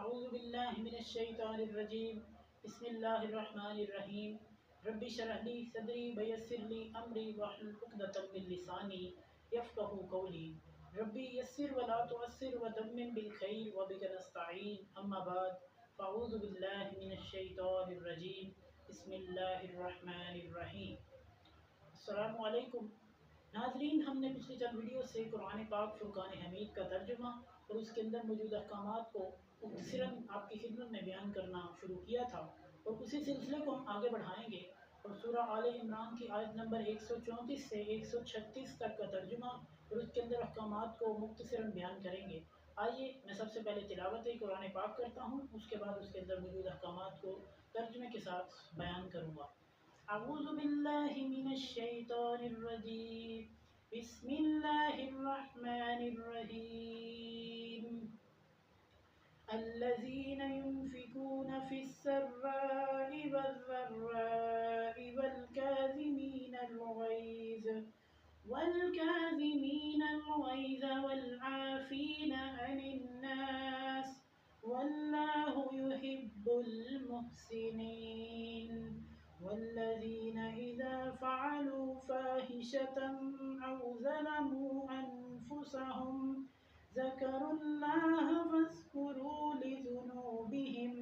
اعوذ باللہ من الشیطان الرجیم بسم اللہ الرحمن الرحیم رب اشرح لی صدری ویسر لی امری واحلل عقدۃ من لسانی یفقهوا قولی ربی یسر ولا تعسر وتمم بالخیر وبک نستعین اما بعد فاعوذ باللہ من الشیطان الرجیم بسم اللہ الرحمن الرحیم۔ السلام علیکم ناظرین، ہم نے پچھلی چند ویڈیو سے قرآن پاک فرقان حمید کا ترجمہ اور اس کے اندر موجود احکامات کو مختصراً آپ کی خدمت میں بیان کرنا شروع کیا تھا، اور اسی سلسلے کو ہم آگے بڑھائیں گے اور سورہ آل عمران کی آیت نمبر 134 سے 136 تک کا ترجمہ اور اس کے اندر احکامات کو مختصراً بیان کریں گے۔ آئیے میں سب سے پہلے تلاوت قرآن پاک کرتا ہوں، اس کے بعد اس کے اندر موجود احکامات کو ترجمے کے ساتھ بیان کروں گا۔ اعوذ باللہ من الشیطان الرجیم بسم اللہ الرحمن الرحیم الذین ينفقون في السراء والضراء والكاظمين الغيظ والعافين عن الناس واللہ يحب المحسنین والذین اذا فعلوا فاحشة او ظلموا انفسهم ذكروا الله فاذكروا لذنوبهم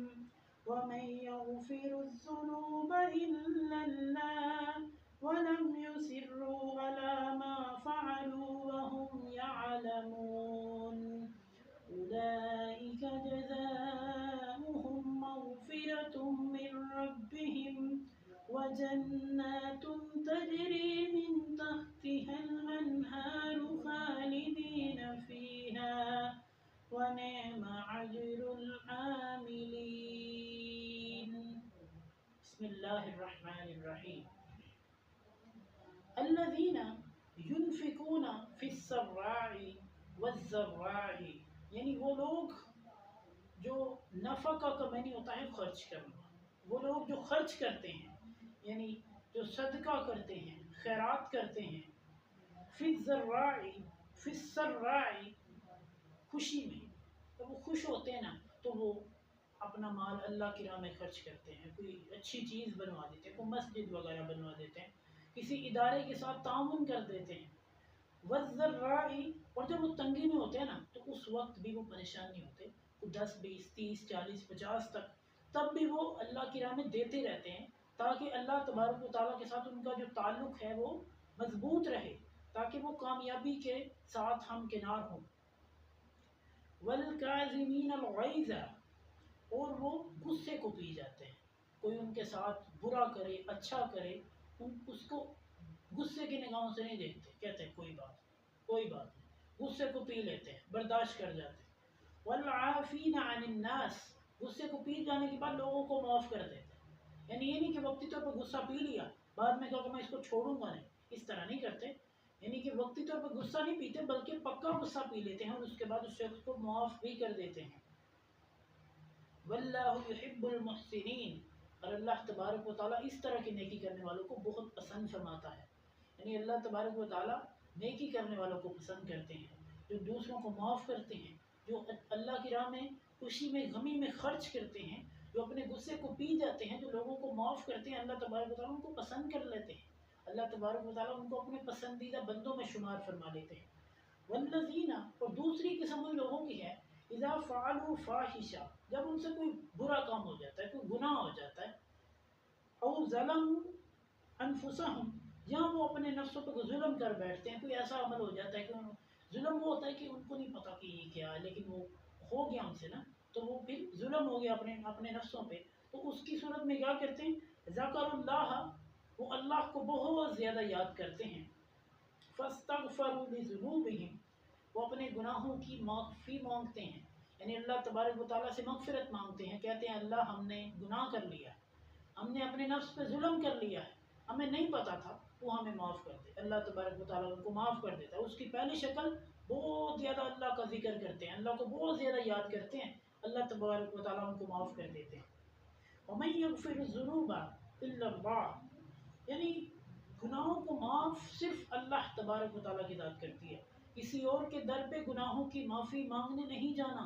ومن يغفر الذنوب إلا الله ولم يصروا على ما فعلوا وهم يعلمون أولئك جزاؤهم مغفرة من ربهم وجنات تجري من تحتها الأنهار خالدين فيها ونعم أجر العاملين۔ بسم اللہ الرحمن الرحیم۔ الذین ينفقون في السراء والضراء، یعنی وہ لوگ جو نفقہ کا معنی ہوتا ہے خرچ کرنا، وہ لوگ جو خرچ کرتے ہیں، یعنی جو صدقہ کرتے ہیں، خیرات کرتے ہیں، فی السراء خوشی میں، جب وہ خوش ہوتے ہیں نا تو وہ اپنا مال اللہ کی راہ میں خرچ کرتے ہیں، کوئی اچھی چیز بنوا دیتے ہیں، کوئی مسجد وغیرہ بنوا دیتے ہیں، کسی ادارے کے ساتھ تعاون کر دیتے ہیں۔ والضراء، اور جب وہ تنگی میں ہوتے ہیں نا تو اس وقت بھی وہ پریشان نہیں ہوتے، وہ 10 20 30 40 50 تک تب بھی وہ اللہ کی راہ میں دیتے رہتے ہیں، تاکہ اللہ تبارک و تعالیٰ کے ساتھ ان کا جو تعلق ہے وہ مضبوط رہے، تاکہ وہ کامیابی کے ساتھ ہمکنار ہوں۔ والکاظمین الغیظ، اور وہ غصے کو پی جاتے ہیں، کوئی ان کے ساتھ برا کرے اچھا کرے اس کو غصے کی نگاہوں سے نہیں دیکھتے، کہتے ہیں کوئی بات نہیں، غصے کو پی لیتے ہیں، برداشت کر جاتے ہیں۔ والعافین عن الناس، غصے کو پی جانے کے بعد لوگوں کو معاف کر دیتے ہیں، یعنی یہ نہیں کہ وقتی طور پر غصہ پی لیا بعد میں کہا کہ میں اس کو چھوڑوں گا نہیں، اس طرح نہیں کرتے، یعنی کہ وقتی طور پر غصہ نہیں پیتے بلکہ پکا غصہ پی لیتے ہیں اور اس کے بعد اس شخص کو معاف بھی کر دیتے ہیں۔ واللہ یحب المحسنین، اور اللہ تبارک و تعالیٰ اس طرح کی نیکی کرنے والوں کو بہت پسند فرماتا ہے، یعنی اللہ تبارک و تعالیٰ نیکی کرنے والوں کو پسند کرتے ہیں، جو دوسروں کو معاف کرتے ہیں، جو اللہ کی راہ میں خوشی میں غمی میں خرچ کرتے ہیں، جو اپنے غصے کو پی جاتے ہیں، جو لوگوں کو معاف کرتے ہیں، اللہ تبارک و تعالیٰ ان کو پسند کر لیتے ہیں، اللہ تبارک و تعالیٰ ان کو اپنے پسندیدہ بندوں میں شمار فرما لیتے ہیں۔ والذین، اور دوسری قسم ان لوگوں کی ہے، اذا فعلوا فاحشہ، جب ان سے کوئی برا کام ہو جاتا ہے، کوئی گناہ ہو جاتا ہے، او ظلموا انفسہم، یا وہ اپنے نفسوں پہ ظلم کر بیٹھتے ہیں، کوئی ایسا عمل ہو جاتا ہے کہ ظلم وہ ہوتا ہے کہ ان کو نہیں پتا کہ یہ کیا ہے لیکن وہ ہو گیا ان سے نا، تو وہ پھر ظلم ہو گیا اپنے نفسوں پہ، تو اس کی صورت میں کیا کرتے ہیں، ذکر اللہ، وہ اللہ کو بہت زیادہ یاد کرتے ہیں، فاستغفروا لذنوبہم، وہ اپنے گناہوں کی معافی مانگتے ہیں، یعنی اللہ تبارک و تعالیٰ سے مغفرت مانگتے ہیں، کہتے ہیں اللہ ہم نے گناہ کر لیا، ہم نے اپنے نفس پہ ظلم کر لیا ہے، ہمیں نہیں پتا تھا، وہ ہمیں معاف کر دے، اللہ تبارک و تعالیٰ ان کو معاف کر دیتا ہے۔ اس کی پہلی شکل بہت زیادہ اللہ کا ذکر کرتے ہیں، اللہ کو بہت زیادہ یاد کرتے ہیں، اللہ تبارک و تعالیٰ ان کو معاف کر دیتے ہیں۔ وَمَن يَغْفِرُ الذُّنُوبَ إِلَّا اللَّهُ، یعنی گناہوں کو معاف صرف اللہ تبارک و تعالیٰ کی ذات کرتی ہے، کسی اور کے در پہ گناہوں کی معافی مانگنے نہیں جانا،